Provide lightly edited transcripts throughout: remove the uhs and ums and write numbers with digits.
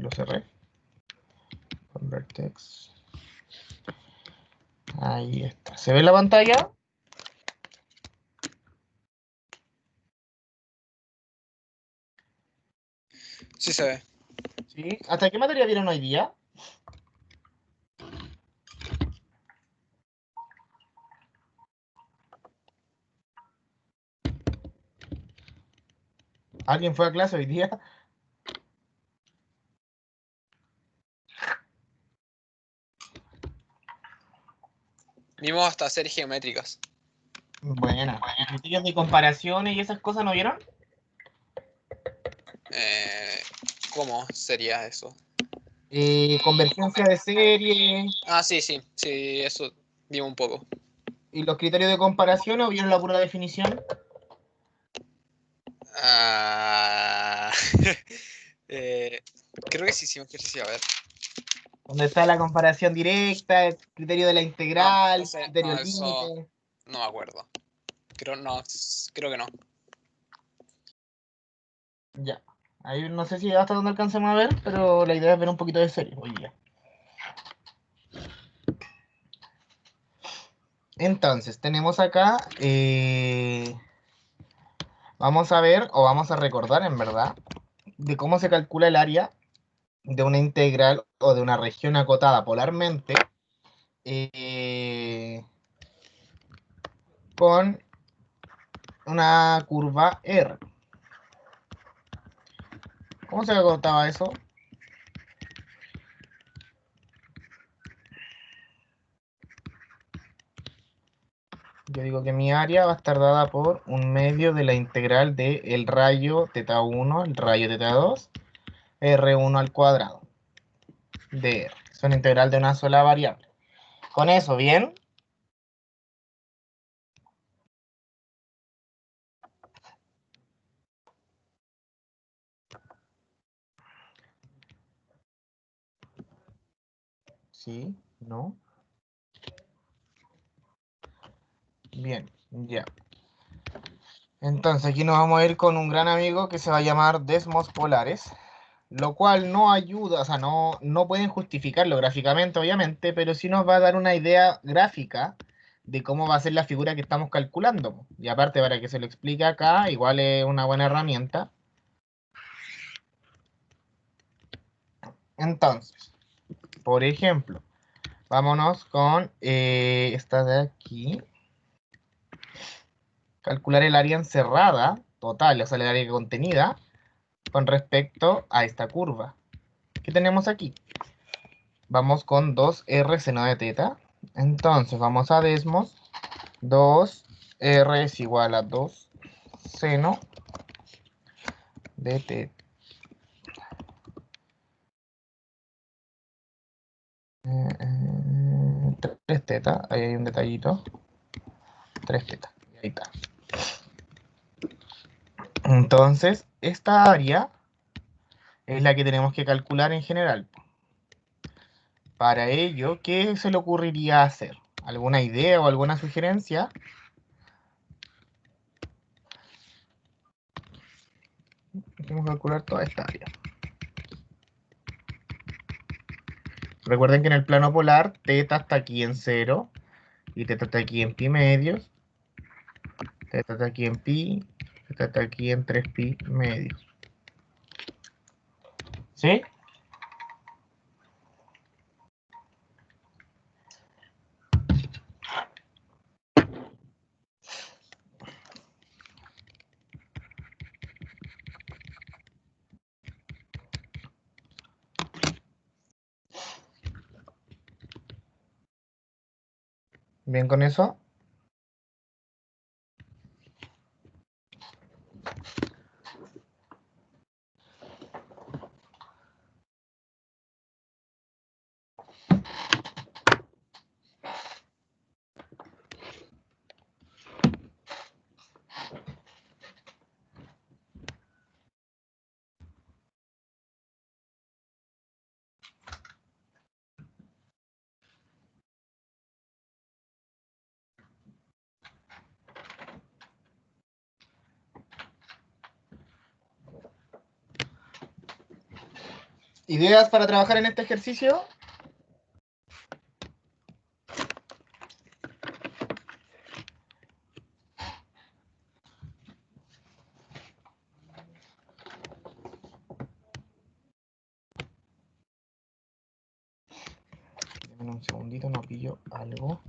Lo cerré. Convert text. Ahí está. ¿Se ve la pantalla? Sí se ve. Sí. ¿Hasta qué materia vieron hoy día? ¿Alguien fue a clase hoy día? Vimos hasta series geométricas. Buena. ¿Y criterios de comparaciones y esas cosas no vieron? ¿Cómo sería eso? Convergencia de serie Ah, sí, sí, sí, eso vimos un poco. y los criterios de comparación, ¿o vieron la pura definición? Ah, eh, creo que sí hicimos ejercicio, a ver. Donde está la comparación directa, el criterio de la No, integral, ese, criterio no, eso límite. no me acuerdo. No, creo que no. Ya. Ahí no sé si hasta dónde alcancemos a ver, pero la idea es ver un poquito de serie hoy día. Entonces, tenemos acá, vamos a ver, o vamos a recordar en verdad, de cómo se calcula el área de una integral o de una región acotada polarmente eh, con una curva R. ¿Cómo se acotaba eso? Yo digo que mi área va a estar dada por un medio de la integral de el rayo θ1, el rayo θ2, R1 al cuadrado de R. Es una integral de una sola variable. Con eso, ¿bien? Sí, no. Bien, ya. Entonces aquí nos vamos a ir con un gran amigo que se va a llamar Desmos Polares, lo cual no ayuda, o sea, no pueden justificarlo gráficamente, obviamente, pero sí nos va a dar una idea gráfica de cómo va a ser la figura que estamos calculando. Y aparte, para que se lo explique acá, igual es una buena herramienta. Entonces, por ejemplo, vámonos con esta de aquí. Calcular el área encerrada total, o sea, el área contenida, con respecto a esta curva. ¿Qué tenemos aquí? Vamos con 2R seno de teta. Entonces, vamos a Desmos. 2R es igual a 2 seno de teta. 3 teta, ahí hay un detallito. 3 teta, ahí está. Entonces, esta área es la que tenemos que calcular en general. Para ello, ¿qué se le ocurriría hacer? ¿Alguna idea o alguna sugerencia? Vamos a calcular toda esta área. Recuerden que en el plano polar, teta está aquí en 0 y teta está aquí en pi medios, teta está aquí en pi, teta está aquí en 3 pi medios. ¿Sí? ¿Bien con eso? ¿Ideas para trabajar en este ejercicio? Denme un segundito, no pillo algo.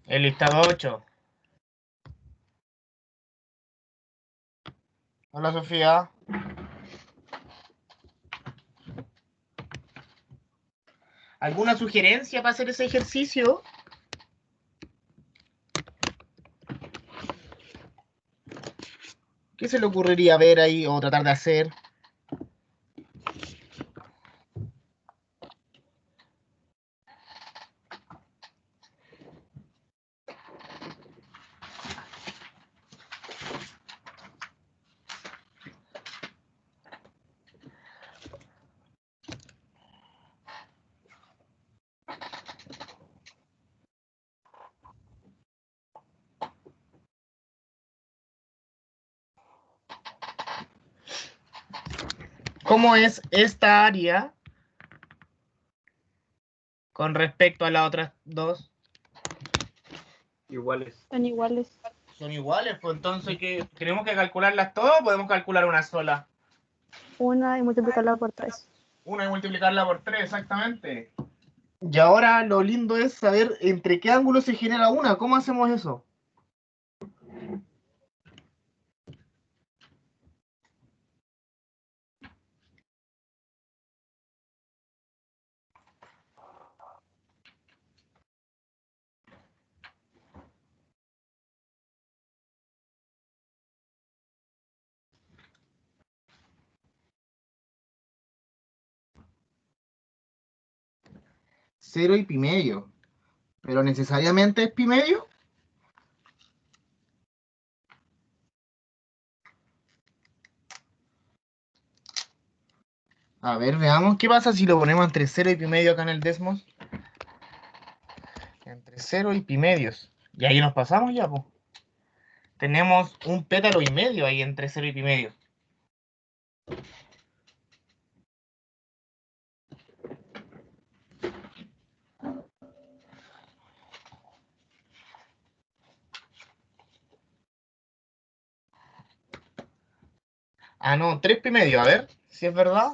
El listado 8. Hola, Sofía. ¿Alguna sugerencia para hacer ese ejercicio? ¿Qué se le ocurriría ver ahí o tratar de hacer? ¿Cómo es esta área con respecto a las otras dos? Iguales. Son iguales. Son iguales, pues entonces ¿qué? ¿Tenemos que calcularlas todas o podemos calcular una sola? Una y multiplicarla por 3. Una y multiplicarla por 3, exactamente. Y ahora lo lindo es saber entre qué ángulo se genera una. ¿Cómo hacemos eso? Cero y pi medio. ¿Pero necesariamente es pi medio? A ver, veamos qué pasa si lo ponemos entre 0 y pi medio acá en el Desmos. Entre 0 y pi medios. Y ahí nos pasamos ya, pues. Tenemos un pétalo y medio ahí entre 0 y pi medio. Ah, no, 3 pi medio, a ver si es verdad.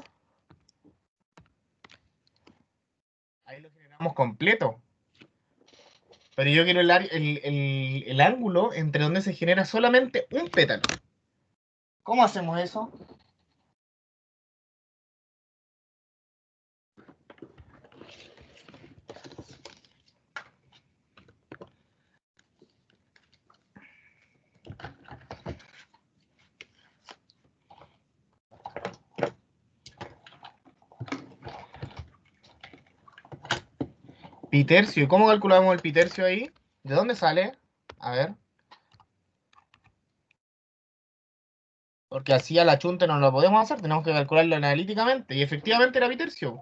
Ahí lo generamos completo. Pero yo quiero el ángulo entre donde se genera solamente un pétalo. ¿Cómo hacemos eso? Pitercio. ¿Y cómo calculamos el pitercio ahí? ¿De dónde sale? A ver. Porque así a la chunte no lo podemos hacer, tenemos que calcularlo analíticamente. Y efectivamente era pitercio.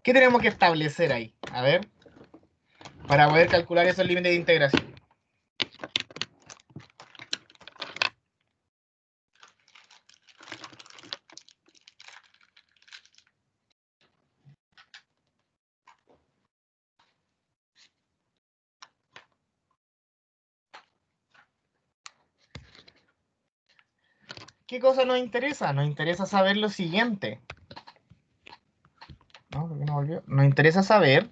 ¿Qué tenemos que establecer ahí? A ver. Para poder calcular esos límites de integración. ¿Qué cosa nos interesa? Nos interesa saber lo siguiente. ¿No? ¿Por qué no volvió? Nos interesa saber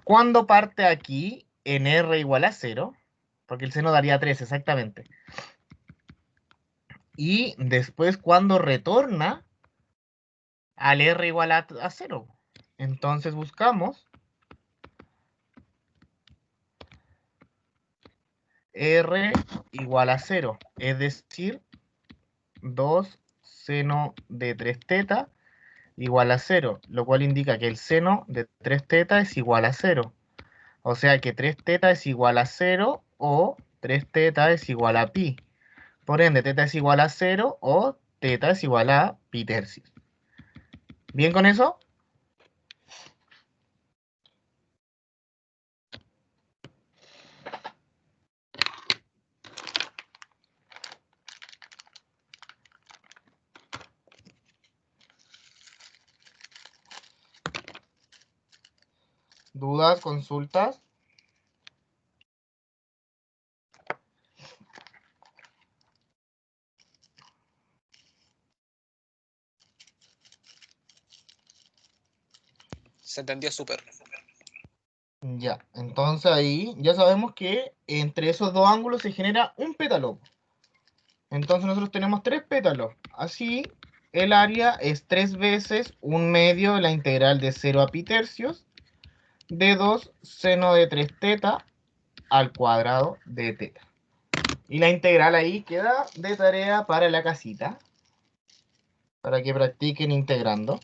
cuándo parte aquí en R igual a 0, porque el seno daría 3 exactamente. Y después cuándo retorna al R igual a 0. Entonces buscamos R igual a 0, es decir, 2 seno de 3 teta igual a 0, lo cual indica que el seno de 3 teta es igual a 0. O sea que 3 teta es igual a 0 o 3 teta es igual a pi. Por ende, teta es igual a 0 o teta es igual a pi tercios. ¿Bien con eso? ¿Dudas, consultas? Se entendió súper. Ya, entonces ahí ya sabemos que entre esos dos ángulos se genera un pétalo. Entonces nosotros tenemos 3 pétalos. Así, el área es 3 veces un medio de la integral de 0 a pi tercios de 2 seno de 3 teta al cuadrado de teta. Y la integral ahí queda de tarea para la casita, para que practiquen integrando.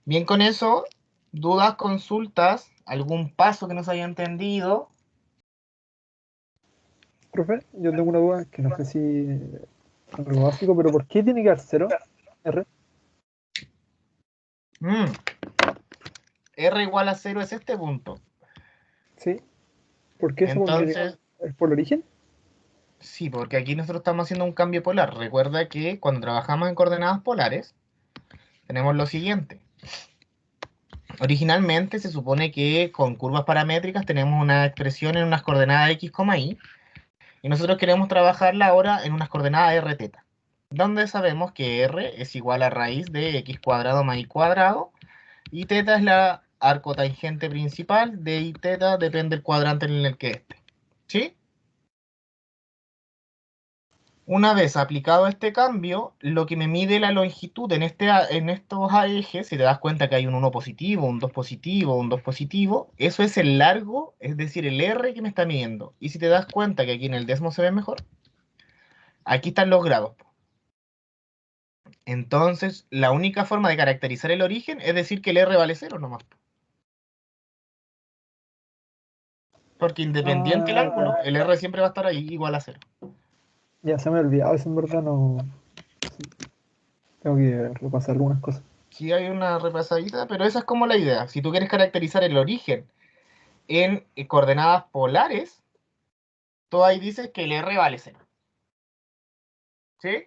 Bien con eso, dudas, consultas, algún paso que no se haya entendido. Profe, yo tengo una duda que no sé si algo básico, pero ¿por qué tiene que dar 0? R. R igual a 0 es este punto. ¿Sí? ¿Por qué eso? Entonces, ¿Es por el origen? sí, porque aquí nosotros estamos haciendo un cambio polar. Recuerda que cuando trabajamos en coordenadas polares, tenemos lo siguiente. Originalmente se supone que con curvas paramétricas tenemos una expresión en unas coordenadas x, y, y nosotros queremos trabajarla ahora en unas coordenadas r teta, donde sabemos que r es igual a raíz de x cuadrado más y cuadrado, y teta es la arcotangente principal, de y teta depende del cuadrante en el que esté. ¿Sí? Una vez aplicado este cambio, lo que me mide la longitud en estos ejes, si te das cuenta que hay un 1 positivo, un 2 positivo, un 2 positivo, eso es el largo, es decir, el R que me está midiendo. Y si te das cuenta que aquí en el desmo se ve mejor, aquí están los grados. Entonces, la única forma de caracterizar el origen es decir que el R vale 0 nomás. Porque independiente del ángulo, el R siempre va a estar ahí igual a 0. Ya se me ha olvidado, eso en verdad no. Sí, tengo que repasar algunas cosas. Sí hay una repasadita, pero esa es como la idea. Si tú quieres caracterizar el origen en coordenadas polares, tú ahí dices que el R vale 0. ¿Sí?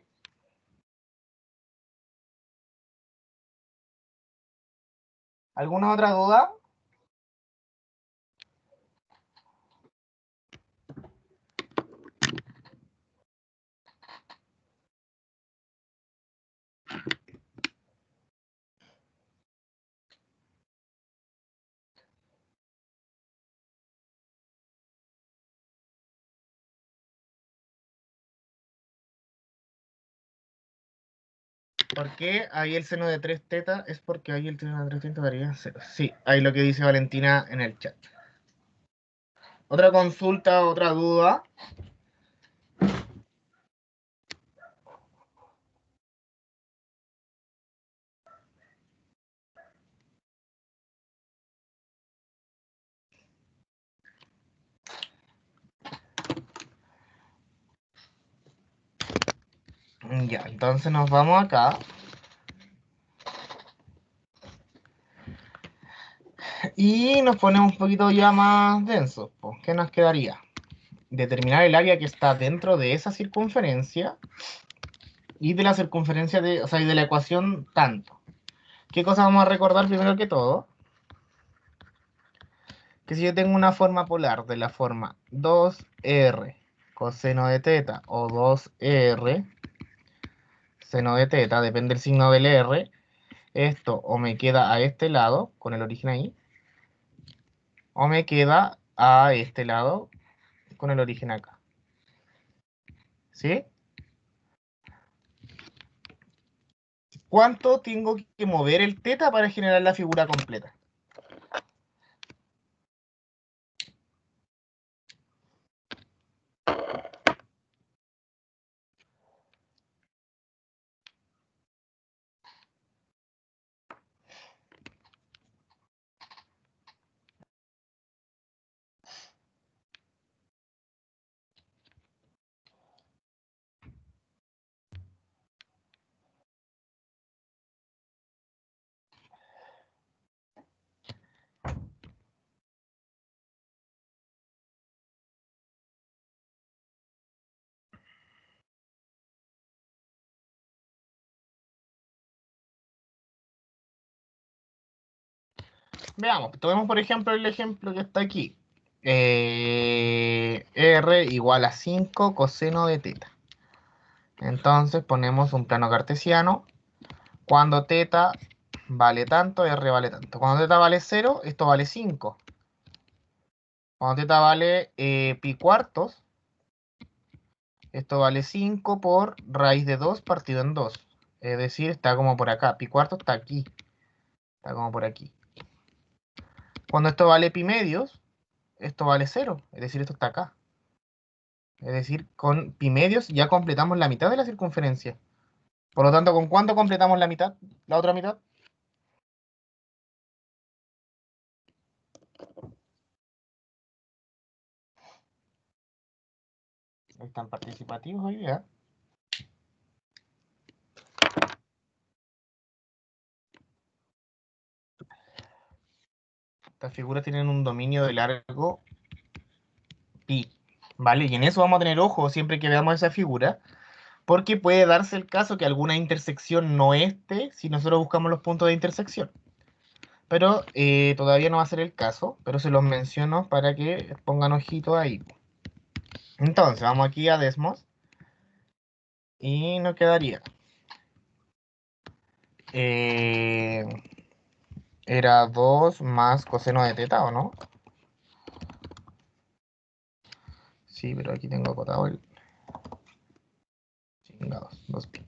¿Alguna otra duda? ¿Por qué ahí el seno de 3 teta? Es porque ahí el seno de 3 teta daría 0. Sí, ahí lo que dice Valentina en el chat. ¿Otra consulta, otra duda? Ya, entonces nos vamos acá. Y nos ponemos un poquito ya más densos. Pues, ¿qué nos quedaría? Determinar el área que está dentro de esa circunferencia y de la circunferencia de, o sea, y de la ecuación tanto. ¿Qué cosa vamos a recordar primero que todo? Que si yo tengo una forma polar de la forma 2R coseno de teta o 2R seno de teta, depende del signo del R, esto o me queda a este lado, con el origen ahí, o me queda a este lado, con el origen acá. ¿Sí? ¿Cuánto tengo que mover el teta para generar la figura completa? Veamos, tomemos por ejemplo el ejemplo que está aquí. R igual a 5 coseno de teta. Entonces ponemos un plano cartesiano. Cuando teta vale tanto, R vale tanto. Cuando teta vale 0, esto vale 5. Cuando teta vale pi cuartos, esto vale 5 por raíz de 2 partido en 2. Es decir, está como por acá. Pi cuartos está aquí. Está como por aquí. Cuando esto vale pi medios, esto vale 0. Es decir, esto está acá. Es decir, con pi medios ya completamos la mitad de la circunferencia. Por lo tanto, ¿con cuánto completamos la mitad? La otra mitad. Están participativos hoy día. Estas figuras tienen un dominio de largo pi, ¿vale? Y en eso vamos a tener ojo siempre que veamos esa figura, porque puede darse el caso que alguna intersección no esté si nosotros buscamos los puntos de intersección. Pero todavía no va a ser el caso, pero se los menciono para que pongan ojito ahí. Entonces, vamos aquí a Desmos y nos quedaría. Era 2 más coseno de teta, ¿o no? Sí, pero aquí tengo acotado el... Chingados, 2pi.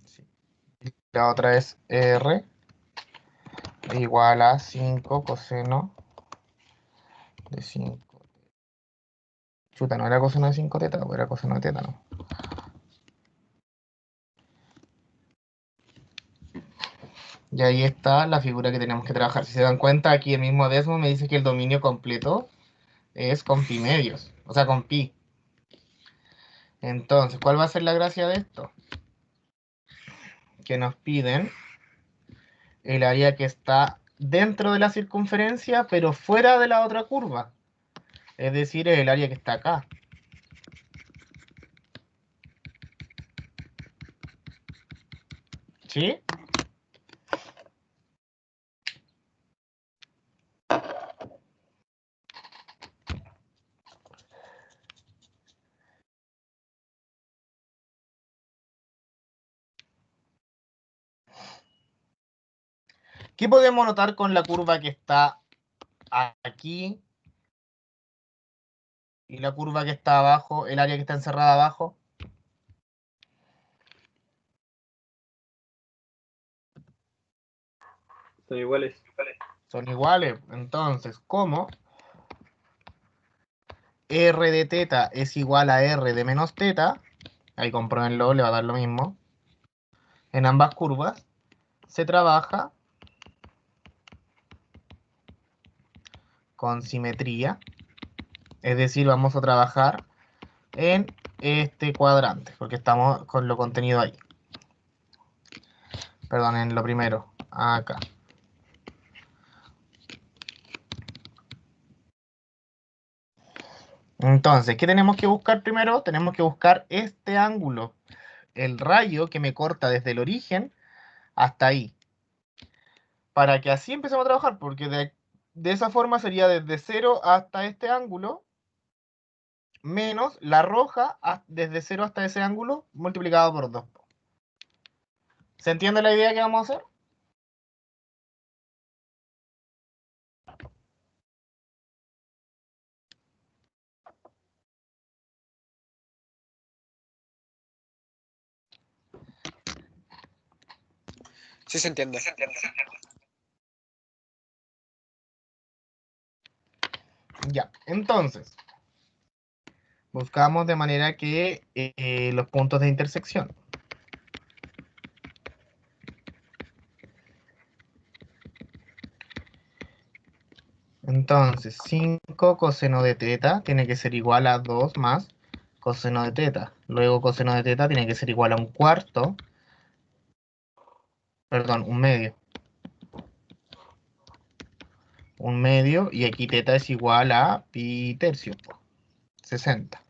Sí. La otra es R igual a 5 coseno de 5. Chuta, no era coseno de 5 teta, o era coseno de teta, ¿no? Y ahí está la figura que tenemos que trabajar. Si se dan cuenta, aquí el mismo Desmos me dice que el dominio completo es con pi medios, o sea, con pi. Entonces, ¿cuál va a ser la gracia de esto? Que nos piden el área que está dentro de la circunferencia, pero fuera de la otra curva. Es decir, es el área que está acá. ¿Sí? ¿Qué podemos notar con la curva que está aquí y la curva que está abajo, el área que está encerrada abajo? Son iguales. Son iguales. Entonces, ¿cómo R de teta es igual a R de menos teta? Ahí compruébenlo, le va a dar lo mismo. En ambas curvas se trabaja con simetría. Es decir, vamos a trabajar en este cuadrante, porque estamos con lo contenido ahí. Perdón, en lo primero, acá. Entonces, ¿qué tenemos que buscar primero? Tenemos que buscar este ángulo, el rayo que me corta desde el origen hasta ahí. Para que así empecemos a trabajar, porque de esa forma sería desde 0 hasta este ángulo, menos la roja desde 0 hasta ese ángulo, multiplicado por 2. ¿Se entiende la idea que vamos a hacer? Sí se entiende. Ya, entonces, buscamos de manera que los puntos de intersección. Entonces, 5 coseno de teta tiene que ser igual a 2 más coseno de teta. Luego coseno de teta tiene que ser igual a un cuarto. Perdón, un medio. Un medio, y aquí teta es igual a pi tercio, 60.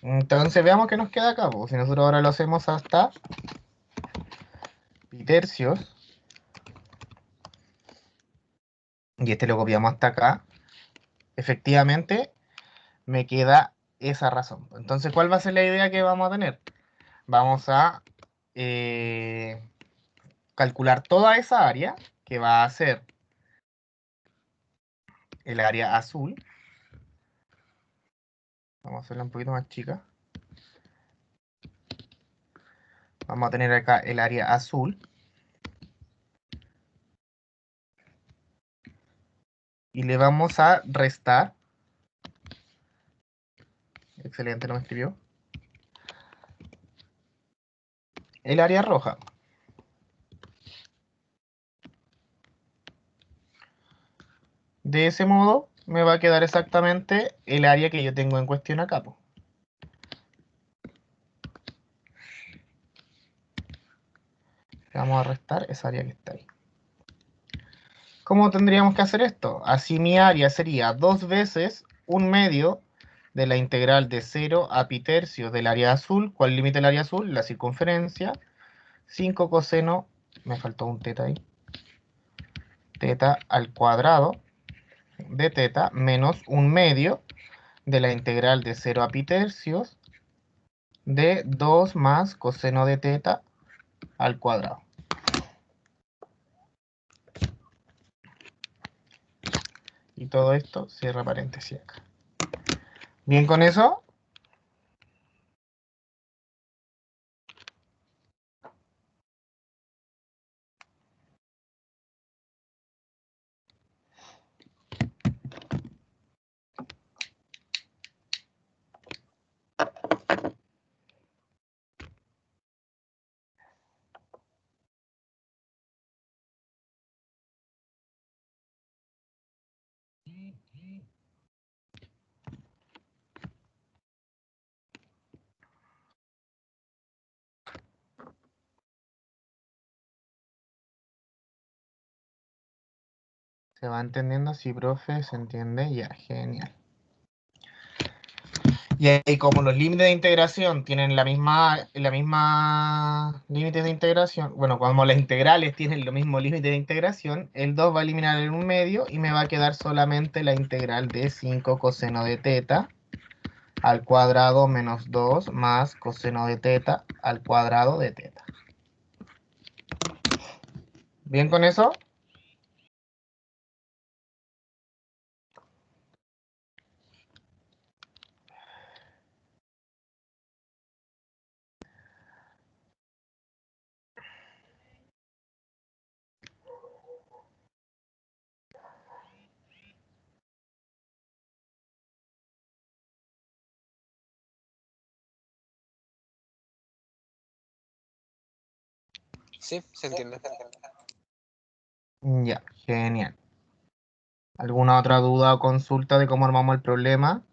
Entonces veamos qué nos queda acá, pues. Si nosotros ahora lo hacemos hasta pi tercios, y este lo copiamos hasta acá, efectivamente me queda esa razón. Entonces, ¿cuál va a ser la idea que vamos a tener? Vamos a calcular toda esa área, que va a ser el área azul. Vamos a hacerla un poquito más chica. Vamos a tener acá el área azul. Y le vamos a restar. Excelente, no me escribió. El área roja. De ese modo me va a quedar exactamente el área que yo tengo en cuestión acá, po. Vamos a restar esa área que está ahí. ¿Cómo tendríamos que hacer esto? Así mi área sería 2 veces 1/2 de la integral de 0 a pi tercios del área azul. ¿Cuál límite del área azul? La circunferencia. 5 coseno, me faltó un teta ahí, teta al cuadrado de teta menos 1/2 de la integral de 0 a pi tercios de 2 más coseno de teta al cuadrado. Y todo esto cierra paréntesis acá. Bien con eso. ¿Se va entendiendo? Sí, profe, se entiende. Ya, genial. Y ahí como los límites de integración tienen la misma límites de integración, bueno, como las integrales tienen los mismos límites de integración, el 2 va a eliminar el 1/2 y me va a quedar solamente la integral de 5 coseno de teta al cuadrado menos 2 más coseno de teta al cuadrado de teta. ¿Bien con eso? Sí, se entiende. Ya, genial. ¿Alguna otra duda o consulta de cómo armamos el problema?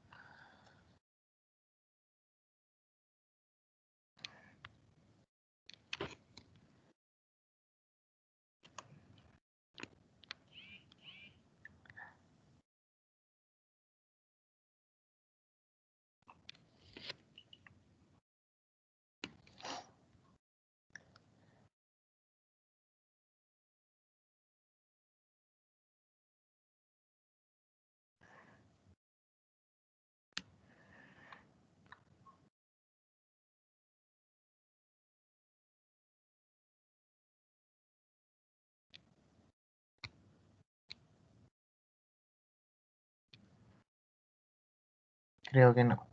Creo que no.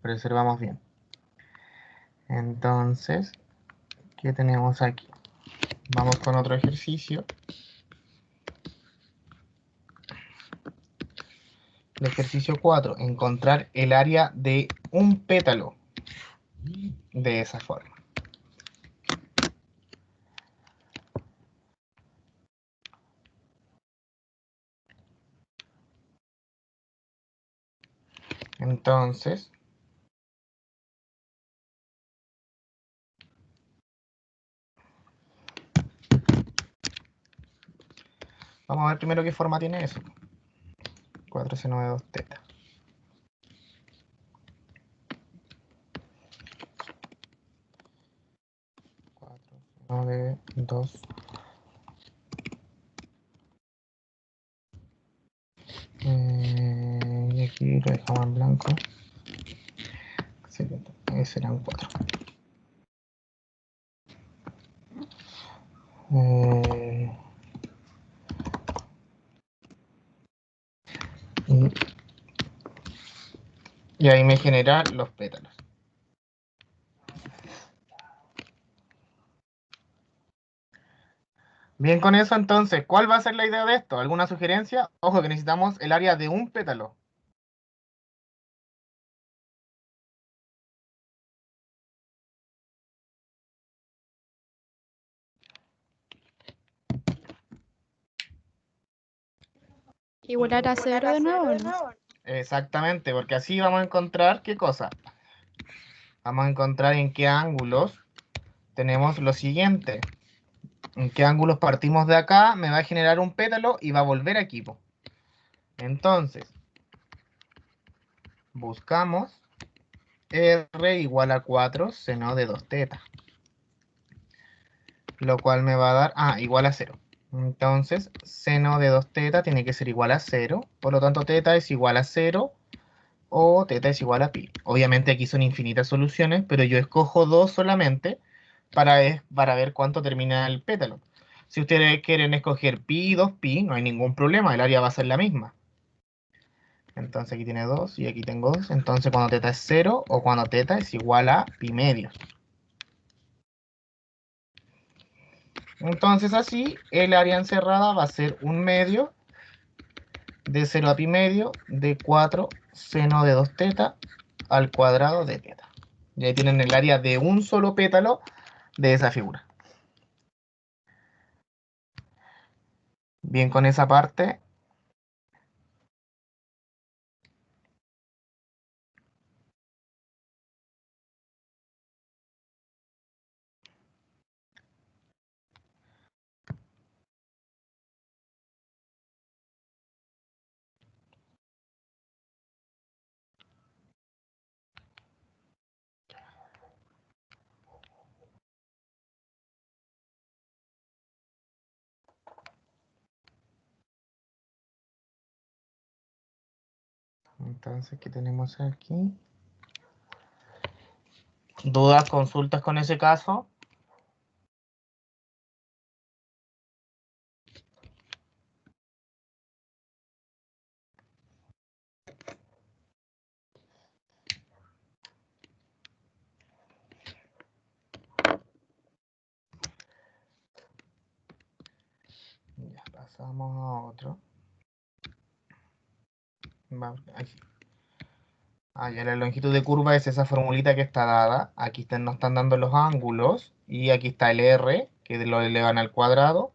Preservamos bien. Entonces, ¿qué tenemos aquí? Vamos con otro ejercicio. El ejercicio 4, encontrar el área de un pétalo de esa forma. Entonces, vamos a ver primero qué forma tiene eso. 4 seno de 2 teta. de 2. Y aquí lo dejamos en blanco. Serán 4. Y ahí me genera los pétalos. Bien con eso, entonces, ¿cuál va a ser la idea de esto? ¿Alguna sugerencia? Ojo que necesitamos el área de un pétalo. Igualar a 0 de nuevo, ¿no? Exactamente, porque así vamos a encontrar, ¿qué cosa? Vamos a encontrar en qué ángulos tenemos lo siguiente. En qué ángulos partimos de acá, me va a generar un pétalo y va a volver aquí. Entonces, buscamos R igual a 4 seno de 2 teta. Lo cual me va a dar, igual a 0. Entonces, seno de 2 teta tiene que ser igual a 0. Por lo tanto, teta es igual a 0 o teta es igual a pi. Obviamente aquí son infinitas soluciones, pero yo escojo 2 solamente para ver cuánto termina el pétalo. Si ustedes quieren escoger pi y 2pi, no hay ningún problema, el área va a ser la misma. Entonces aquí tiene 2 y aquí tengo 2. Entonces cuando teta es 0 o cuando teta es igual a pi medios. Entonces así el área encerrada va a ser 1 medio de 0 a pi medio de 4 seno de 2 teta al cuadrado de teta. Y ahí tienen el área de un solo pétalo de esa figura. Bien con esa parte. Entonces, ¿qué tenemos aquí? ¿Dudas, consultas con ese caso? Ya pasamos a otro. Aquí. Ya la longitud de curva es esa formulita que está dada. Aquí nos están dando los ángulos. Y aquí está el R, que lo elevan al cuadrado.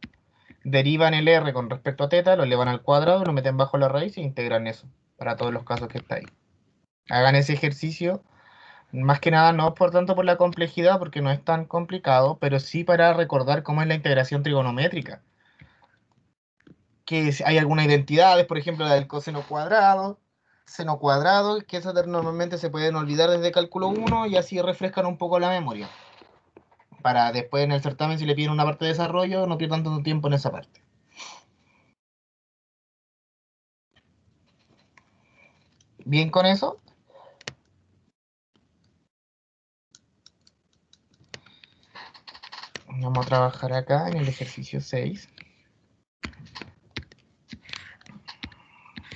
Derivan el R con respecto a teta, lo elevan al cuadrado, lo meten bajo la raíz e integran eso. Para todos los casos que está ahí. Hagan ese ejercicio. Más que nada, no por tanto por la complejidad, porque no es tan complicado, pero sí para recordar cómo es la integración trigonométrica. Que hay algunas identidades, por ejemplo, la del coseno cuadrado, seno cuadrado, que esas normalmente se pueden olvidar desde cálculo 1 y así refrescan un poco la memoria. Para después en el certamen, si le piden una parte de desarrollo, no pierdan tanto tiempo en esa parte. ¿Bien con eso? Vamos a trabajar acá en el ejercicio 6.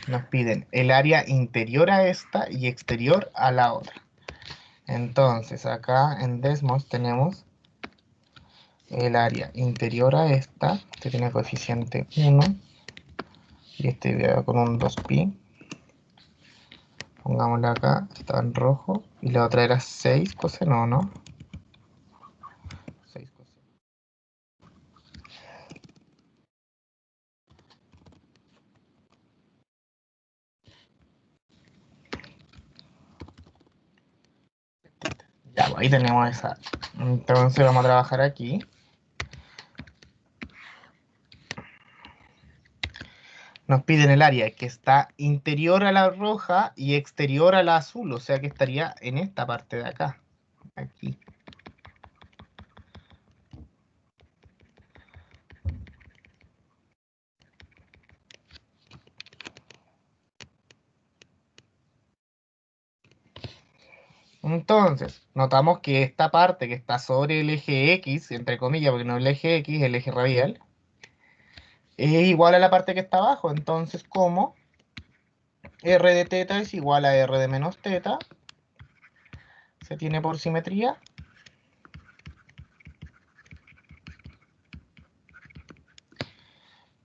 Nos piden el área interior a esta y exterior a la otra. Entonces acá en Desmos tenemos el área interior a esta, que tiene coeficiente 1, y este con un 2pi. Pongámosla acá, está en rojo, y la otra era 6 coseno, ¿no? 6 coseno. Ya, pues ahí tenemos esa. Entonces vamos a trabajar aquí. Nos piden el área que está interior a la roja y exterior a la azul, o sea que estaría en esta parte de acá, aquí. Entonces, notamos que esta parte que está sobre el eje X, entre comillas, porque no es el eje X, el eje radial, es igual a la parte que está abajo. Entonces, como R de teta es igual a R de menos teta, se tiene por simetría.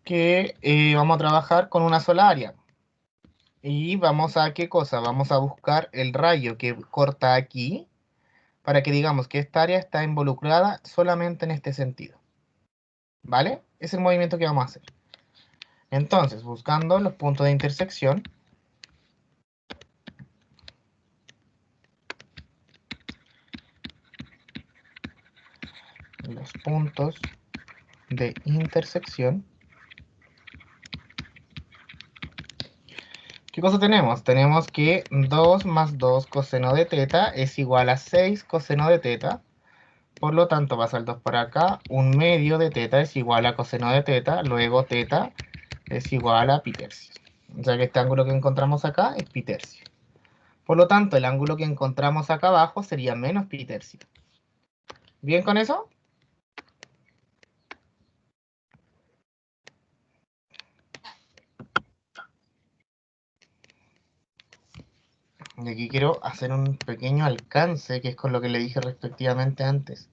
Que vamos a trabajar con una sola área. Y vamos a, ¿qué cosa? Vamos a buscar el rayo que corta aquí, para que digamos que esta área está involucrada solamente en este sentido. ¿Vale? Es el movimiento que vamos a hacer. Entonces, buscando los puntos de intersección, los puntos de intersección, ¿qué cosa tenemos? Tenemos que 2 más 2 coseno de teta es igual a 6 coseno de teta. Por lo tanto, pasa el 2 por acá. 1/2 de teta es igual a coseno de teta. Luego teta es igual a pi tercios. O sea que este ángulo que encontramos acá es pi tercio. Por lo tanto, el ángulo que encontramos acá abajo sería menos pi tercio. ¿Bien con eso? Y aquí quiero hacer un pequeño alcance, que es con lo que le dije respectivamente antes.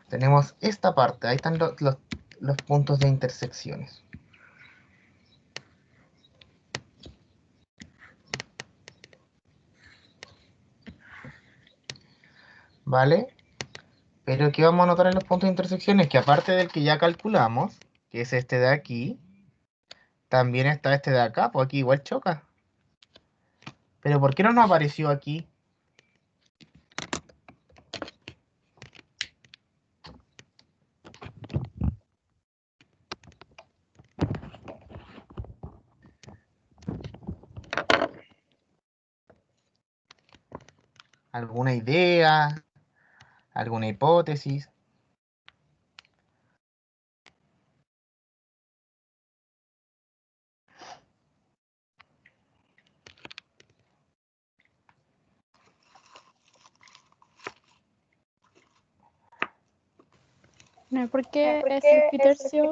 Tenemos esta parte, ahí están los puntos de intersecciones. ¿Vale? Pero ¿qué vamos a notar en los puntos de intersección? Es que aparte del que ya calculamos, que es este de aquí, también está este de acá, pues aquí igual choca. Pero ¿por qué no nos apareció aquí? ¿Alguna idea? ¿Alguna hipótesis? No es porque es el pi tercio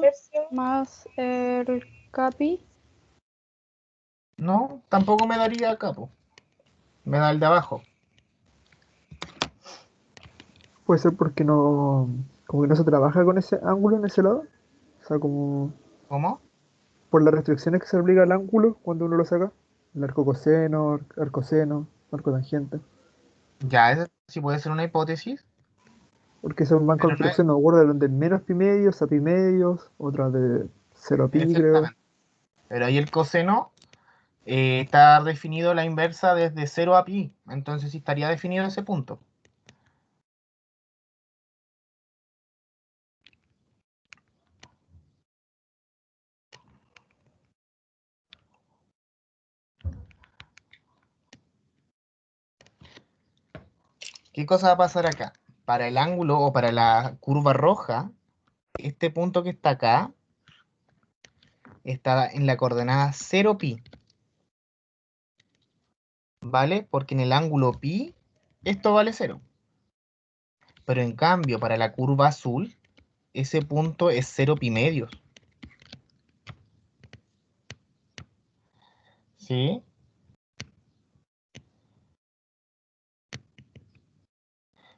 más el capi. No, tampoco me daría acá, pues. Me da el de abajo. Puede ser porque no, como que no se trabaja con ese ángulo en ese lado. O sea, como ¿Cómo? por las restricciones que se aplica al ángulo cuando uno lo saca. El arco coseno, arcoseno, arco tangente. Ya, eso sí puede ser una hipótesis, Porque son van con pero no es instrucciones, no me acuerdo, de menos pi medios a pi medios, otra de 0 pi, creo. exactamente. Pero ahí el coseno está definido la inversa desde 0 a pi. Entonces sí estaría definido ese punto. ¿Qué cosa va a pasar acá? Para el ángulo o para la curva roja, este punto que está acá está en la coordenada 0 pi. ¿Vale? Porque en el ángulo pi esto vale 0. Pero en cambio, para la curva azul, ese punto es 0 pi medios. ¿Sí?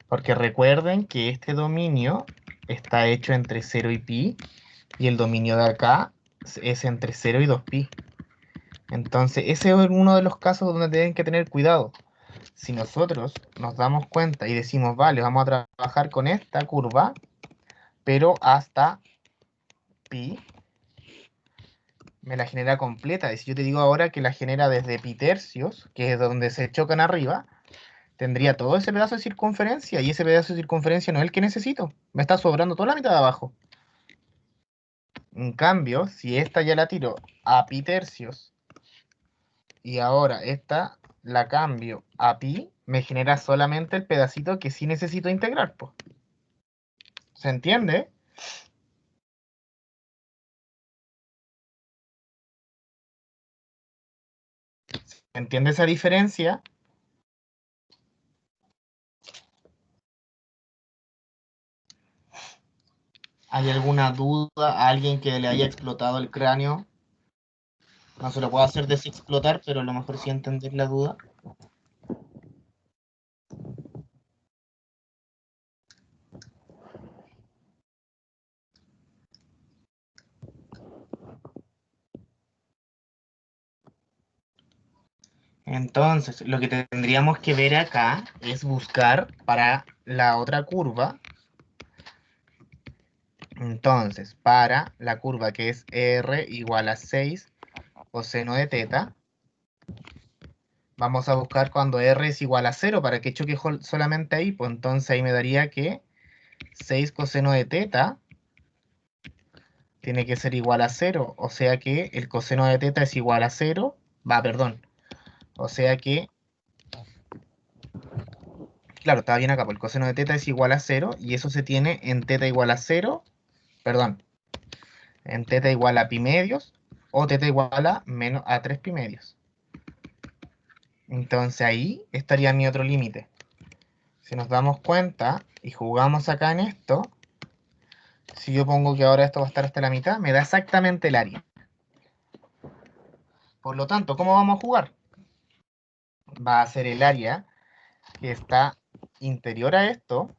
Porque recuerden que este dominio está hecho entre 0 y pi, y el dominio de acá es entre 0 y 2 pi. Entonces, ese es uno de los casos donde tienen que tener cuidado. Si nosotros nos damos cuenta y decimos, vale, vamos a trabajar con esta curva, pero hasta pi, me la genera completa. Y si yo te digo ahora que la genera desde pi tercios, que es donde se chocan arriba, tendría todo ese pedazo de circunferencia, y ese pedazo de circunferencia no es el que necesito. Me está sobrando toda la mitad de abajo. En cambio, si esta ya la tiro a pi tercios y ahora esta la cambio a pi, me genera solamente el pedacito que sí necesito integrar, pues. ¿Se entiende? ¿Se entiende esa diferencia? ¿Hay alguna duda a alguien que le haya explotado el cráneo? No se lo puedo hacer desexplotar, pero a lo mejor sí entender la duda. Entonces, lo que tendríamos que ver acá es buscar para la otra curva. Entonces, para la curva que es R igual a 6 coseno de teta, vamos a buscar cuando R es igual a 0 para que choque solamente ahí. Pues entonces ahí me daría que 6 coseno de teta tiene que ser igual a 0. O sea que el coseno de teta es igual a 0. Perdón. O sea que, claro, estaba bien acá, pues el coseno de teta es igual a 0 y eso se tiene en teta igual a 0, perdón, en teta igual a pi medios o teta igual a menos a 3 pi medios. Entonces ahí estaría mi otro límite. Si nos damos cuenta y jugamos acá en esto, si yo pongo que ahora esto va a estar hasta la mitad, me da exactamente el área. Por lo tanto, ¿cómo vamos a jugar? Va a ser el área que está interior a esto.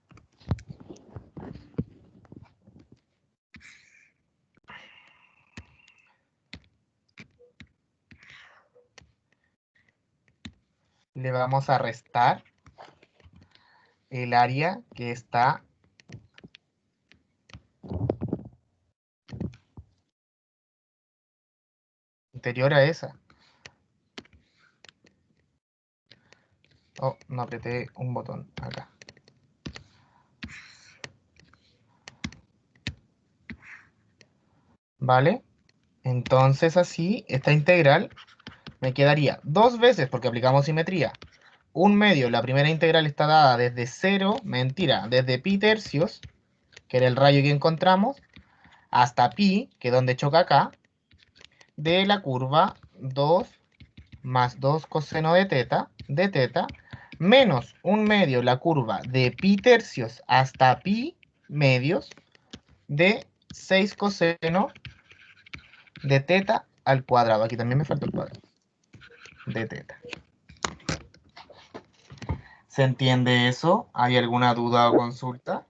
Le vamos a restar el área que está interior a esa. Oh, no apreté un botón acá. ¿Vale? Entonces así, esta integral me quedaría 2 veces, porque aplicamos simetría, 1/2, la primera integral está dada desde 0, mentira, desde pi tercios, que era el radio que encontramos, hasta pi, que es donde choca acá, de la curva 2 más 2 coseno de teta, menos 1/2 la curva de pi tercios hasta pi medios, de 6 coseno de teta al cuadrado. Aquí también me falta el cuadrado de teta. ¿Se entiende eso? ¿Hay alguna duda o consulta?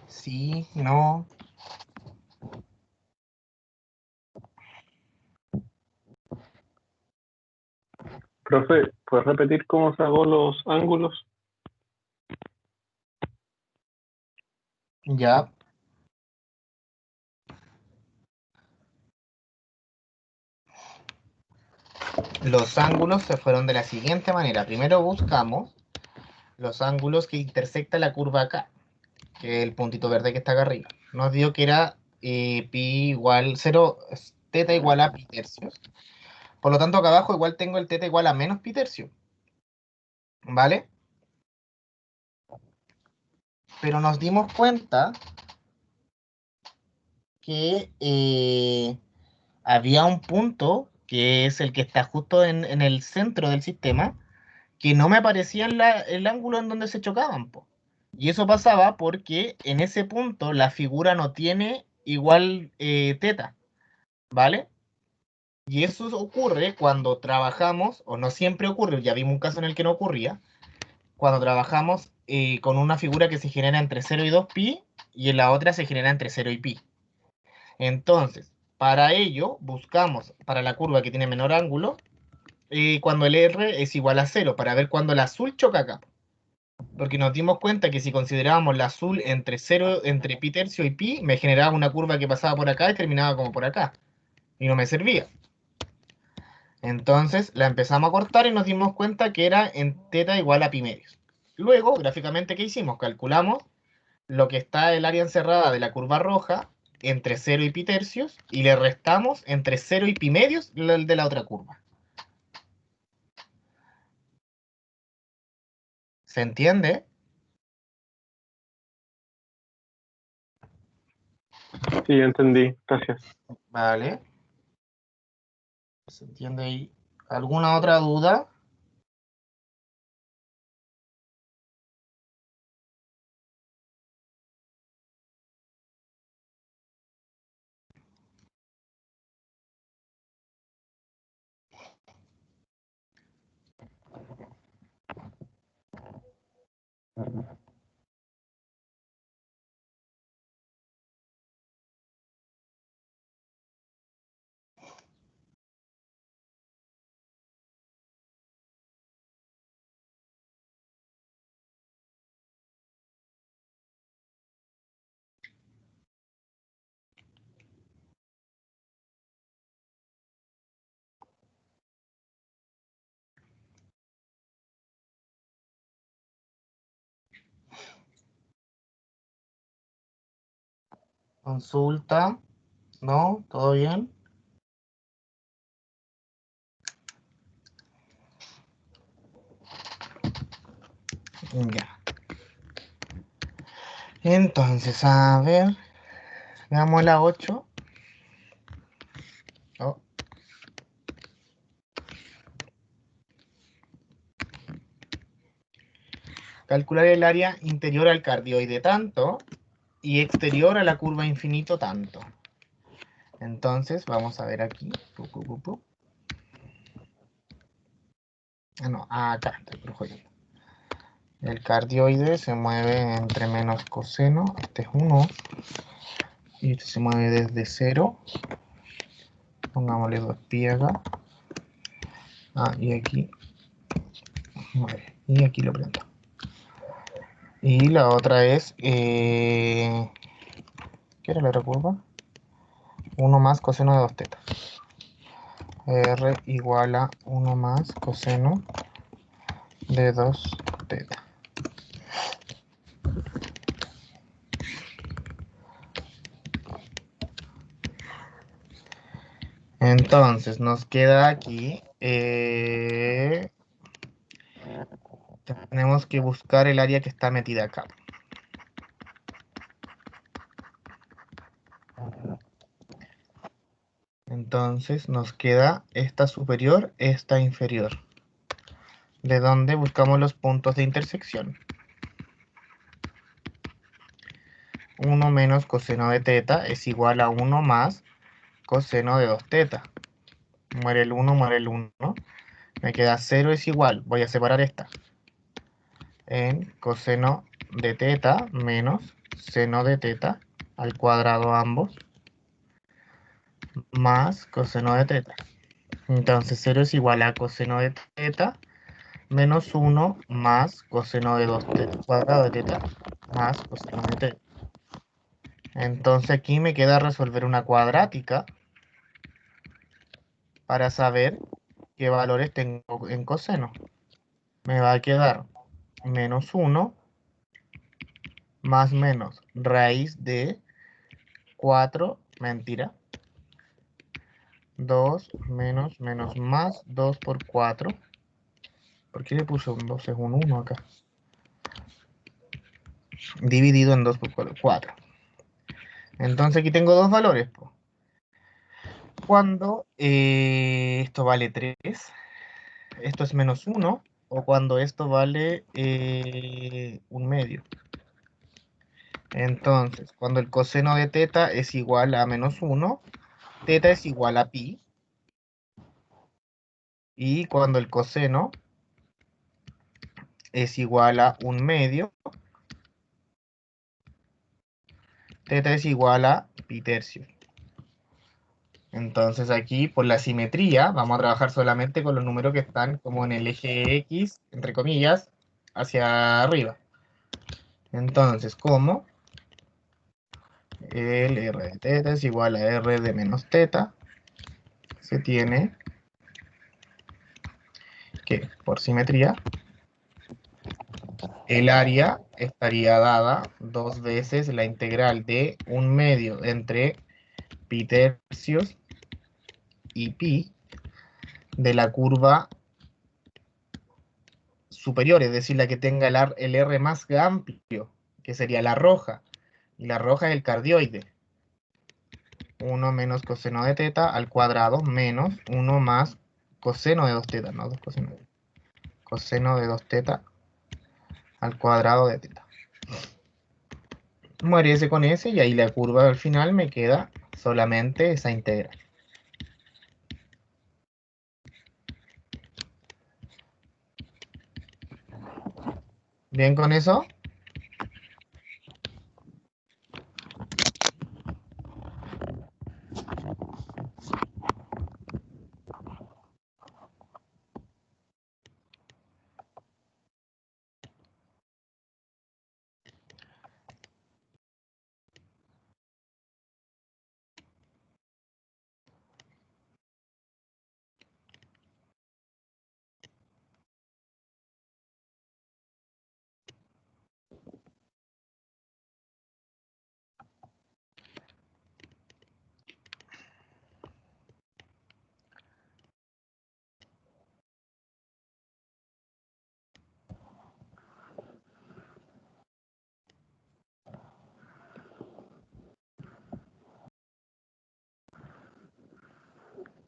Sí, no. Profe, ¿puedes repetir cómo sacó los ángulos? Ya. Los ángulos se fueron de la siguiente manera. Primero buscamos los ángulos que intersecta la curva acá, que es el puntito verde que está acá arriba. Nos dio que era pi igual 0, teta igual a pi tercios. Por lo tanto, acá abajo igual tengo el teta igual a menos pi tercio. ¿Vale? Pero nos dimos cuenta que había un punto, que es el que está justo en el centro del sistema, que no me aparecía en el ángulo en donde se chocaban, po. Y eso pasaba porque en ese punto la figura no tiene igual teta, ¿vale? Y eso ocurre cuando trabajamos, o no siempre ocurre, ya vimos un caso en el que no ocurría, cuando trabajamos con una figura que se genera entre 0 y 2 pi, y en la otra se genera entre 0 y pi. Entonces, para ello, buscamos para la curva que tiene menor ángulo, cuando el R es igual a 0, para ver cuando el azul choca acá. Porque nos dimos cuenta que si considerábamos la azul entre 0, entre pi tercio y pi, me generaba una curva que pasaba por acá y terminaba como por acá. Y no me servía. Entonces la empezamos a cortar y nos dimos cuenta que era en teta igual a pi medios. Luego, gráficamente, ¿qué hicimos? Calculamos lo que está el área encerrada de la curva roja entre 0 y pi tercios y le restamos entre 0 y pi medios el de la otra curva. ¿Se entiende? Sí, ya entendí. Gracias. Vale. ¿Se entiende ahí? ¿Alguna otra duda? Consulta. ¿No? ¿Todo bien? Ya. Entonces, a ver. Veamos la 8. Oh, calcular el área interior al cardioide tanto y exterior a la curva infinito tanto. Entonces, vamos a ver aquí. Ah, no, acá, estoy perjudicando. El cardioide se mueve entre menos coseno, este es 1, y este se mueve desde 0. Pongámosle 2π acá. Ah, y aquí mueve. Y aquí lo prendo. Y la otra es... ¿qué era la otra curva? 1 más coseno de 2θ. R igual a 1 más coseno de 2θ. Entonces nos queda aquí, tenemos que buscar el área que está metida acá. Entonces nos queda esta superior, esta inferior. De donde buscamos los puntos de intersección. 1 menos coseno de θ es igual a 1 más coseno de 2θ. Muere el 1, muere el 1. Me queda 0 es igual, voy a separar esta. En coseno de θ menos seno de θ al cuadrado ambos. Más coseno de θ. Entonces 0 es igual a coseno de θ menos 1 más coseno de 2θ cuadrado de θ más coseno de θ. Entonces aquí me queda resolver una cuadrática para saber qué valores tengo en coseno. Me va a quedar menos 1 más menos raíz de 4, mentira, 2 menos menos más 2 por 4. ¿Por qué le puse un 2? Es un 1 acá. Dividido en 2 por 4. Entonces aquí tengo dos valores. Cuando esto vale 3, esto es menos 1, o cuando esto vale 1/2. Entonces, cuando el coseno de θ es igual a menos 1, θ es igual a pi. Y cuando el coseno es igual a 1/2, θ es igual a pi tercios. Entonces aquí, por la simetría, vamos a trabajar solamente con los números que están como en el eje X, entre comillas, hacia arriba. Entonces, como el R de θ es igual a R de menos θ, se tiene que, por simetría, el área estaría dada 2 veces la integral de 1/2 entre pi tercios y pi de la curva superior, es decir, la que tenga el R más amplio, que sería la roja. Y la roja es el cardioide. 1 menos coseno de teta al cuadrado menos 1 más coseno de 2 teta, no 2 coseno de coseno de 2 teta al cuadrado de teta. Muere ese con ese y ahí la curva al final me queda solamente esa integral. ¿Bien con eso?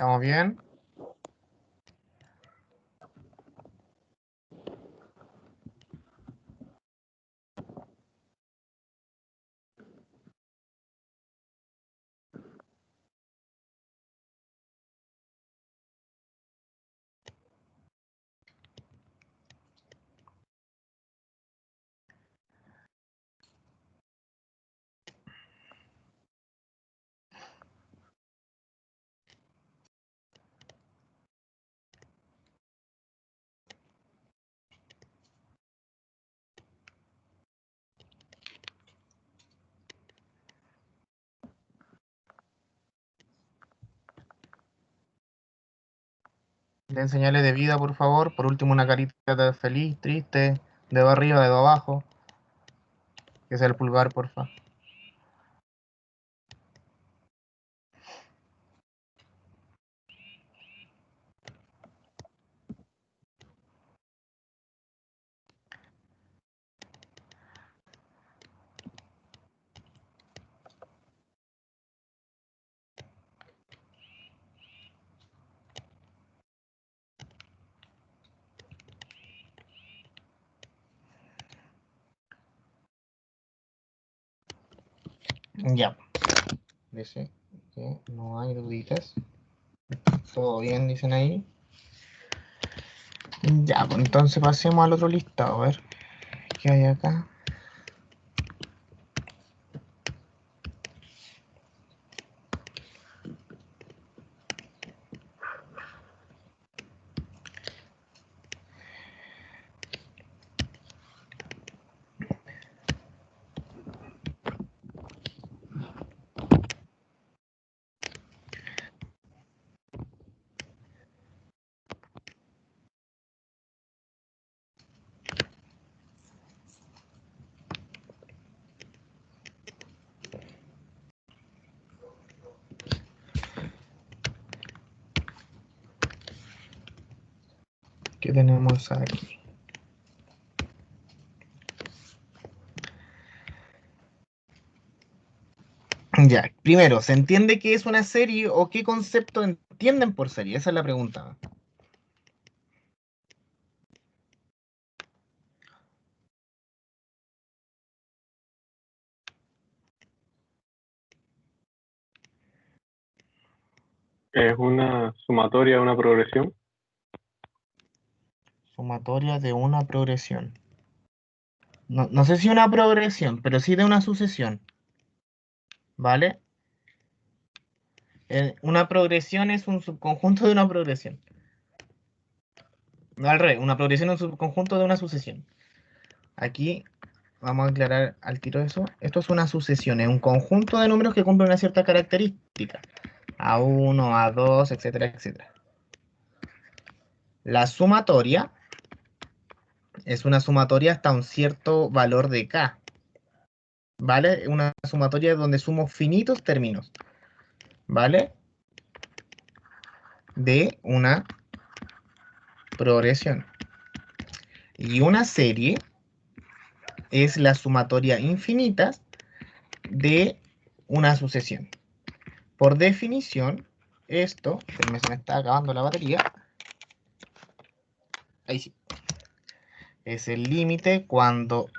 ¿Estamos bien? Den señales de vida, por favor. Por último, una carita de feliz, triste, dedo arriba, dedo abajo. Que sea el pulgar, por favor. Ya. Dice que no hay duditas. Todo bien, dicen ahí. Ya, pues entonces pasemos al otro listado. A ver qué hay acá. ¿Qué tenemos aquí? Ya, primero, ¿se entiende qué es una serie o qué concepto entienden por serie? Esa es la pregunta. Es una sumatoria, una progresión. Sumatoria de una progresión. No sé si una progresión, pero sí de una sucesión. ¿Vale? Una progresión es un subconjunto de una progresión. Al revés, una progresión es un subconjunto de una sucesión. Aquí vamos a aclarar al tiro eso. Esto es una sucesión, es un conjunto de números que cumplen una cierta característica. A1, A2, etcétera, etcétera. La sumatoria es una sumatoria hasta un cierto valor de K. ¿Vale? Una sumatoria donde sumo finitos términos. ¿Vale? De una progresión. Y una serie es la sumatoria infinita de una sucesión. Por definición, esto, se me está acabando la batería. Ahí sí. Es el límite cuando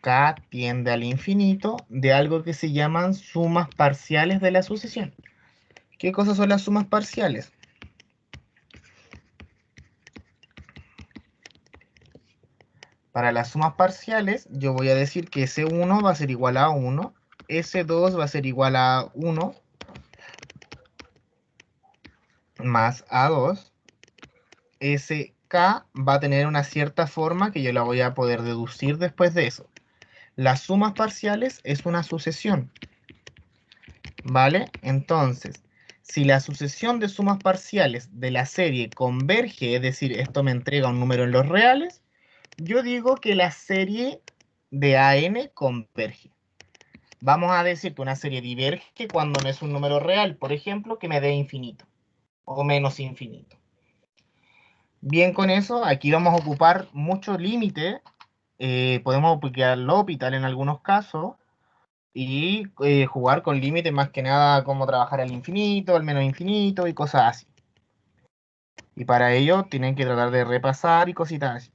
k tiende al infinito de algo que se llaman sumas parciales de la sucesión. ¿Qué cosas son las sumas parciales? Para las sumas parciales, yo voy a decir que S1 va a ser igual a 1, S2 va a ser igual a 1, más A2, SK va a tener una cierta forma que yo la voy a poder deducir después de eso. Las sumas parciales es una sucesión, ¿vale? Entonces, si la sucesión de sumas parciales de la serie converge, es decir, esto me entrega un número en los reales, yo digo que la serie de AN converge. Vamos a decir que una serie diverge cuando no es un número real, por ejemplo, que me dé infinito o menos infinito. Bien, con eso, aquí vamos a ocupar mucho límite. Podemos aplicar L'Hopital en algunos casos y jugar con límites más que nada como trabajar al infinito, al menos infinito y cosas así. Y para ello tienen que tratar de repasar y cositas así.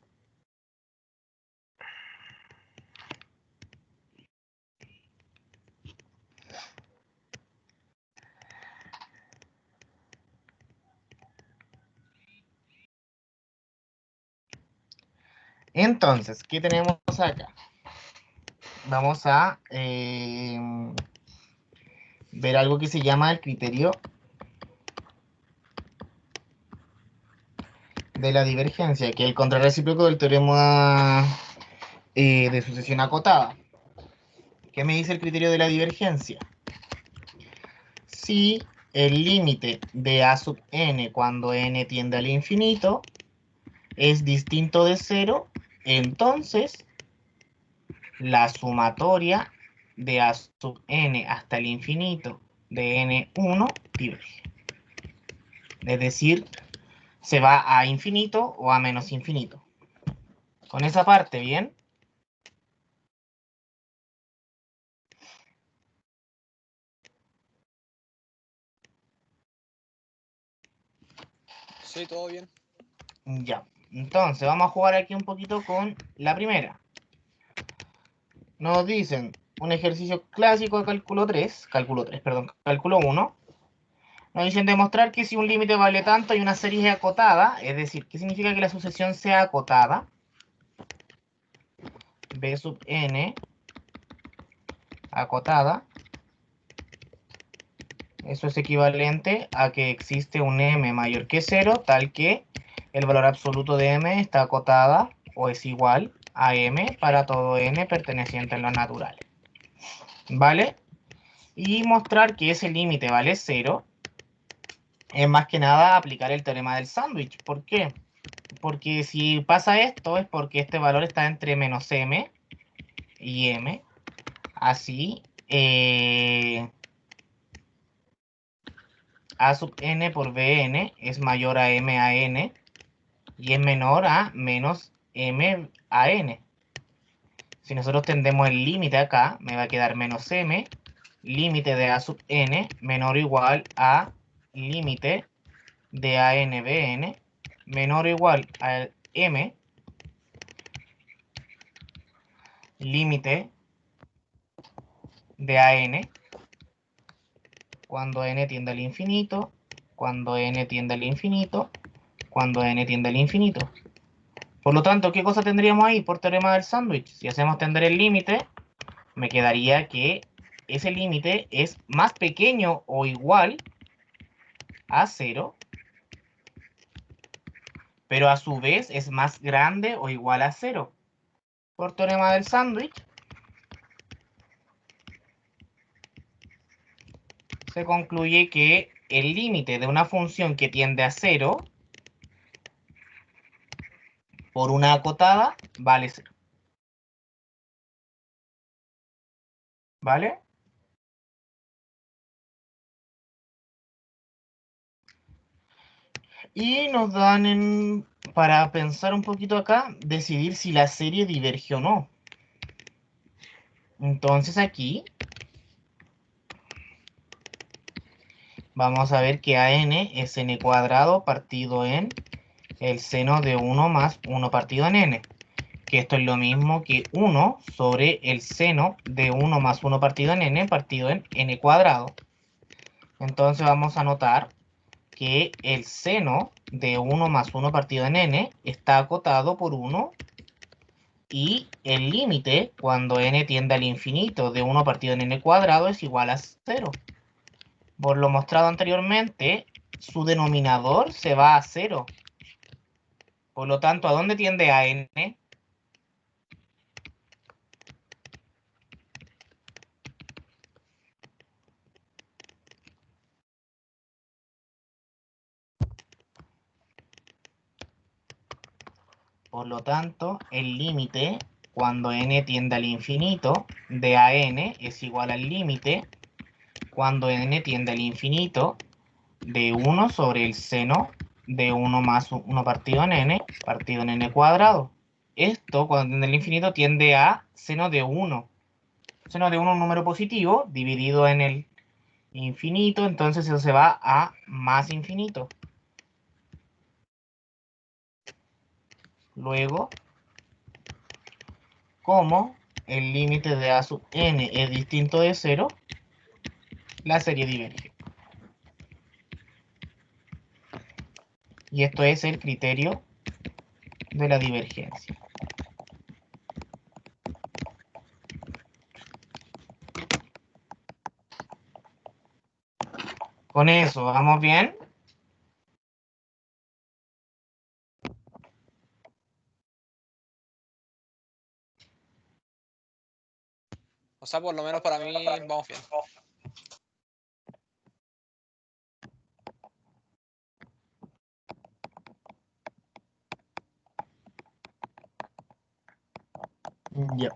Entonces, ¿qué tenemos acá? Vamos a ver algo que se llama el criterio de la divergencia, que es el contrarrecíproco del teorema de sucesión acotada. ¿Qué me dice el criterio de la divergencia? Si el límite de A sub n cuando n tiende al infinito es distinto de 0, entonces la sumatoria de A sub n hasta el infinito de n1 diverge. Es decir, se va a infinito o a menos infinito. Con esa parte, ¿bien? Sí, todo bien. Ya. Entonces, vamos a jugar aquí un poquito con la primera. Nos dicen un ejercicio clásico de cálculo 1. Nos dicen demostrar que si un límite vale tanto y una serie es acotada, es decir, ¿qué significa que la sucesión sea acotada? B sub n acotada. Eso es equivalente a que existe un m mayor que 0, tal que el valor absoluto de m está acotada o es igual a m para todo n perteneciente a lo natural. ¿Vale? Y mostrar que ese límite vale 0 es más que nada aplicar el teorema del sándwich. ¿Por qué? Porque si pasa esto es porque este valor está entre menos m y m. Así, a sub n por bn es mayor a m a n y es menor a menos m a n. Si nosotros tendemos el límite acá, me va a quedar menos m, límite de a sub n menor o igual a límite de a n bn menor o igual a m, límite de a n cuando n tiende al infinito, cuando n tiende al infinito, cuando n tiende al infinito. Por lo tanto, ¿qué cosa tendríamos ahí por teorema del sándwich? Si hacemos tender el límite, me quedaría que ese límite es más pequeño o igual a 0, pero a su vez es más grande o igual a 0. Por teorema del sándwich, se concluye que el límite de una función que tiende a 0 por una acotada vale 0. ¿Vale? Y nos dan en para pensar un poquito acá, decidir si la serie diverge o no. Entonces aquí vamos a ver que AN es n cuadrado partido en el seno de 1 más 1 partido en n. Que esto es lo mismo que 1 sobre el seno de 1 más 1 partido en n partido en n cuadrado. Entonces vamos a notar que el seno de 1 más 1 partido en n está acotado por 1 y el límite cuando n tiende al infinito de 1 partido en n cuadrado es igual a 0. Por lo mostrado anteriormente, su denominador se va a 0. Por lo tanto, ¿a dónde tiende a n? Por lo tanto, el límite cuando n tiende al infinito de AN es igual al límite cuando n tiende al infinito de 1 sobre el seno de 1 más 1 partido en n cuadrado. Esto, cuando tiende al infinito, tiende a seno de 1. Seno de 1 es un número positivo dividido en el infinito, entonces eso se va a más infinito. Luego, como el límite de a sub n es distinto de 0, la serie diverge. Y esto es el criterio de la divergencia. Con eso, ¿vamos bien? O sea, por lo menos para mí vamos bien. Ya.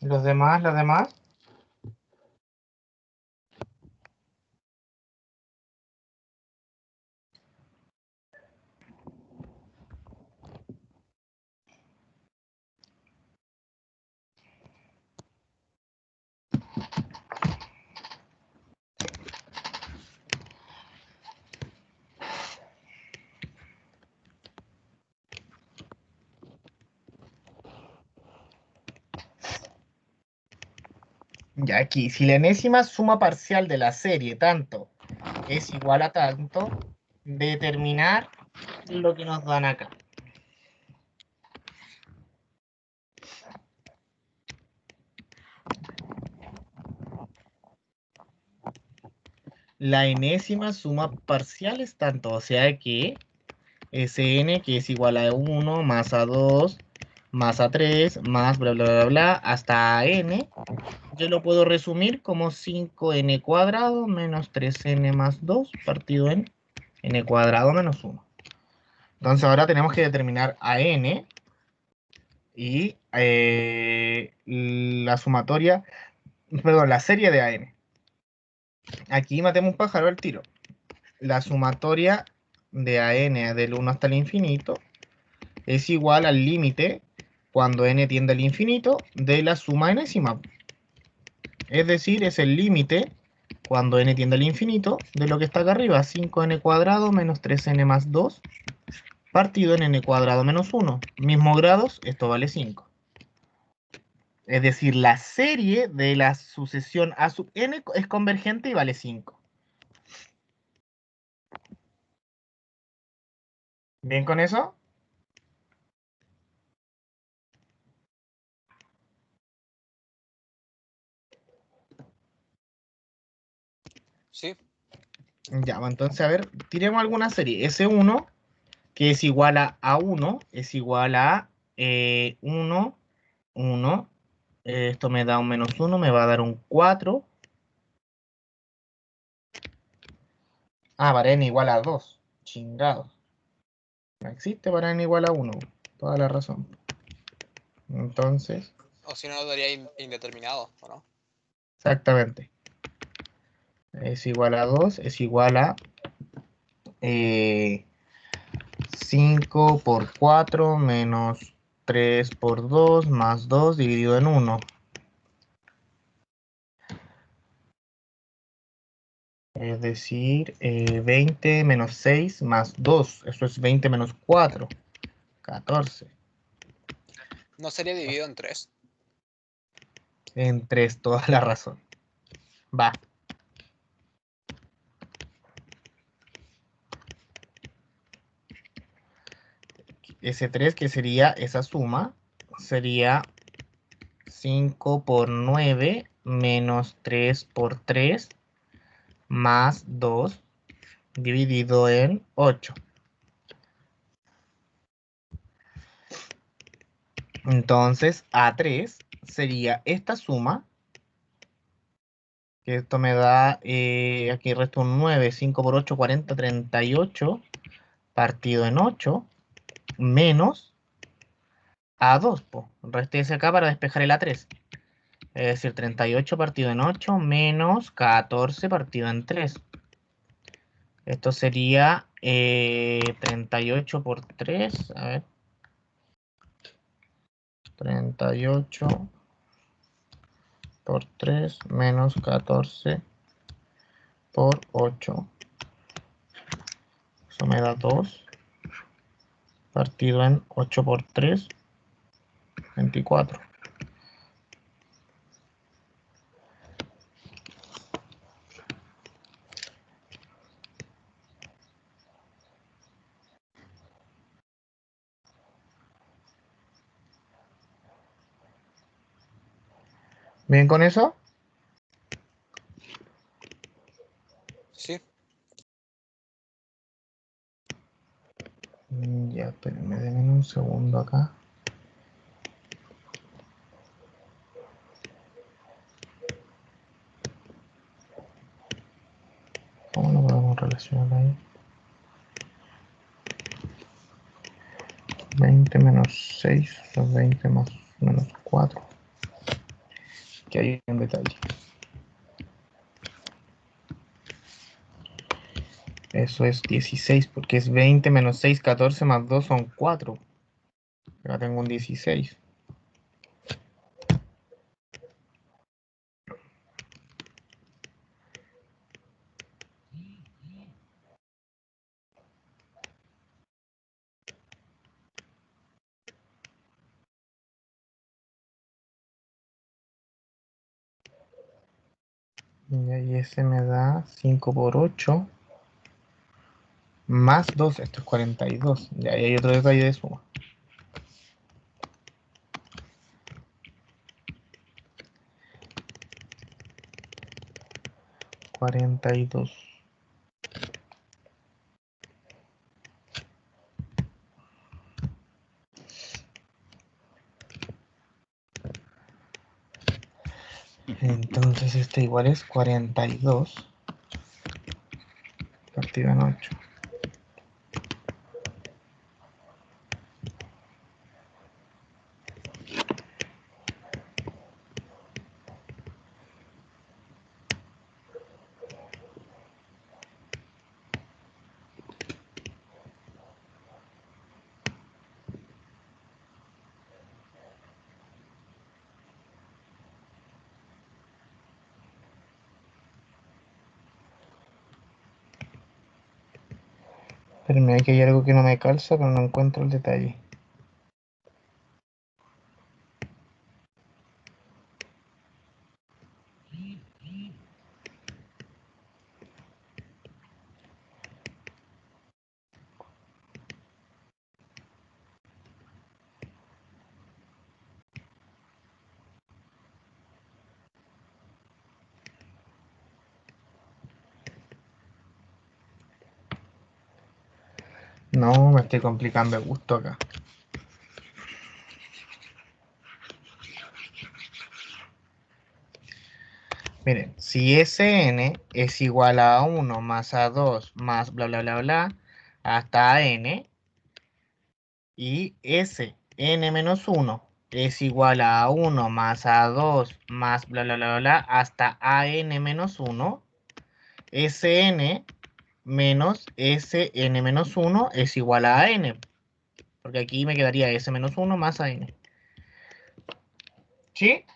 ¿Los demás, las demás? Ya aquí, si la enésima suma parcial de la serie tanto es igual a tanto, determinar lo que nos dan acá. La enésima suma parcial es tanto, o sea que Sn, que es igual a 1 más a 2 más a 3 más bla bla bla bla hasta n, yo lo puedo resumir como 5n cuadrado menos 3n más 2 partido en n cuadrado menos 1. Entonces ahora tenemos que determinar a n y la sumatoria, perdón, la serie de AN. Aquí matemos un pájaro al tiro. La sumatoria de AN del 1 hasta el infinito es igual al límite cuando n tiende al infinito de la suma enésima. Es decir, es el límite cuando n tiende al infinito de lo que está acá arriba, 5n cuadrado menos 3n más 2 partido en n cuadrado menos 1. Mismos grados, esto vale 5. Es decir, la serie de la sucesión a sub n es convergente y vale 5. ¿Bien con eso? Sí. Ya, entonces a ver, tiremos alguna serie. S1, que es igual a A1, es igual a 1, 1. Esto me da un menos 1, me va a dar un 4. Ah, para n igual a 2. Chingados. No existe para n igual a 1. Toda la razón. Entonces, O si no, lo daría indeterminado, ¿o no? exactamente. Es igual a 2, es igual a 5 por 4 menos 3 por 2 más 2 dividido en 1. Es decir, 20 menos 6 más 2. Eso es 20 menos 4. 14. ¿No sería dividido en 3? En 3, toda la razón. Va. Ese 3, que sería esa suma, sería 5 por 9 menos 3 por 3 más 2 dividido en 8. Entonces, A3 sería esta suma, que esto me da, aquí resto un 9, 5 por 8, 40, 38, partido en 8, menos A2, restése acá para despejar el A3. Es decir, 38 partido en 8 menos 14 partido en 3. Esto sería 38 por 3. A ver. 38 por 3 menos 14 por 8. Eso me da 2. Partido en 8 por 3. 24. ¿Bien con eso? Sí. Ya, espérenme, denme un segundo acá. ¿Cómo lo podemos relacionar ahí? 20 menos 6 son 20 más menos 4. Que hay un detalle. Eso es 16, porque es 20 menos 6, 14 más 2 son 4. Acá tengo un 16. Y ahí ese me da 5 por 8 más 2. Esto es 42. Y ahí hay otro detalle de suma. 42. Entonces este igual es 42 partido en 8. Pero mira que hay algo que no me calza, pero no encuentro el detalle. No, me estoy complicando de gusto acá. Miren, si Sn es igual a 1 más a2 más bla bla bla bla hasta n, y Sn-1 es igual a 1 más A2 más bla bla bla bla hasta An-1, Sn menos Sn-1 es igual a An. Porque aquí me quedaría S-1 más An. ¿Sí?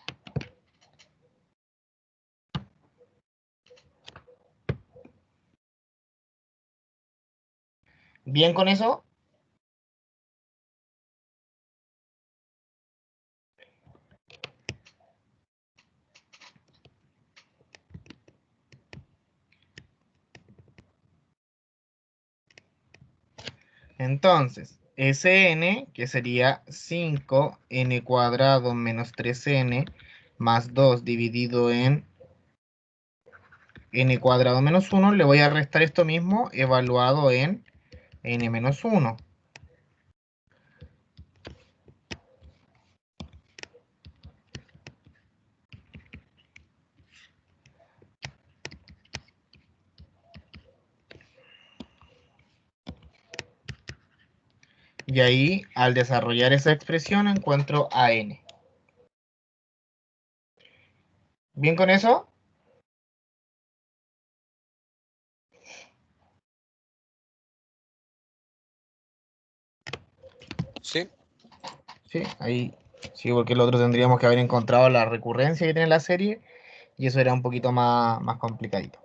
¿Bien con eso? Entonces, Sn, que sería 5n cuadrado menos 3n más 2 dividido en n cuadrado menos 1, le voy a restar esto mismo evaluado en n menos 1. Y ahí, al desarrollar esa expresión, encuentro a n. ¿Bien con eso? Sí. Sí, ahí sí, porque el otro tendríamos que haber encontrado la recurrencia que tiene la serie y eso era un poquito más complicadito.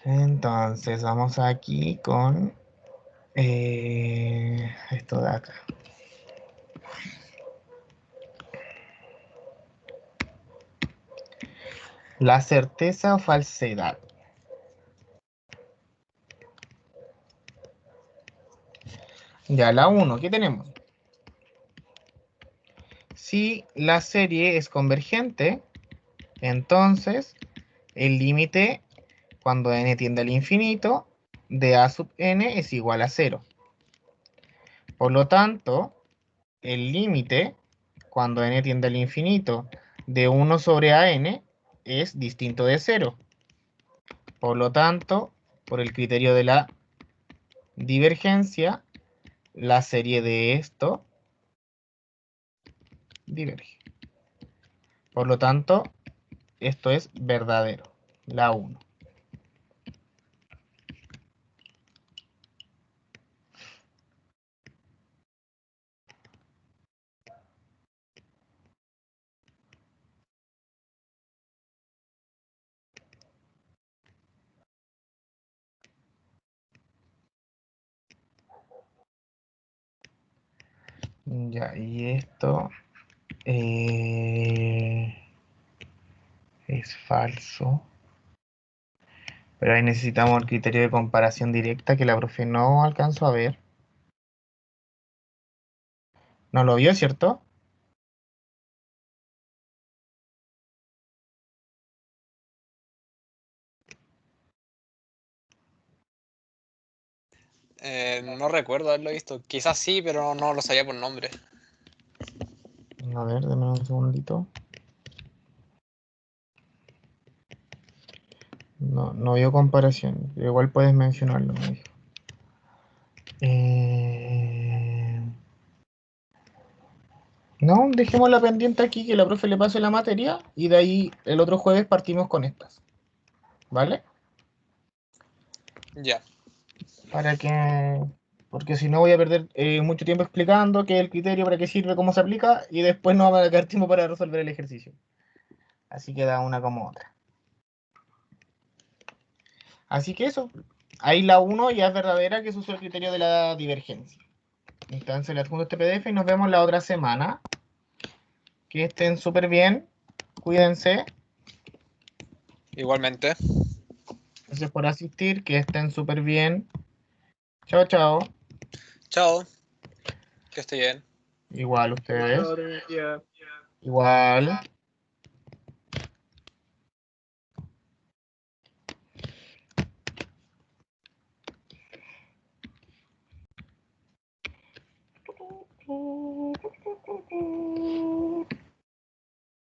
Entonces, vamos aquí con esto de acá. La certeza o falsedad. Ya, la 1, ¿qué tenemos? Si la serie es convergente, entonces el límite cuando n tiende al infinito de a sub n es igual a 0. Por lo tanto, el límite cuando n tiende al infinito de 1 sobre an es distinto de 0. Por lo tanto, por el criterio de la divergencia, la serie de esto diverge. Por lo tanto, esto es verdadero, la 1. Ya, y esto es falso. Pero ahí necesitamos el criterio de comparación directa que la profe no alcanzó a ver. ¿No lo vio, cierto? No recuerdo haberlo visto. Quizás sí, pero no lo sabía por nombre. A ver, dame un segundito. No, no vio comparación. Pero igual puedes mencionarlo, me dijo. No, dejémosla pendiente aquí que la profe le pase la materia y de ahí el otro jueves partimos con estas. ¿Vale? Ya. Para que... Porque si no voy a perder mucho tiempo explicando qué es el criterio, para qué sirve, cómo se aplica y después no va a quedar tiempo para resolver el ejercicio. Así queda una como otra. Así que eso. Ahí la 1 ya es verdadera, que es uso el criterio de la divergencia. Entonces le adjunto este PDF y nos vemos la otra semana. Que estén súper bien. Cuídense. Igualmente. Gracias por asistir. Que estén súper bien. Chao, chao. Chao. Que esté bien. Igual ustedes. Chao, ya. Igual.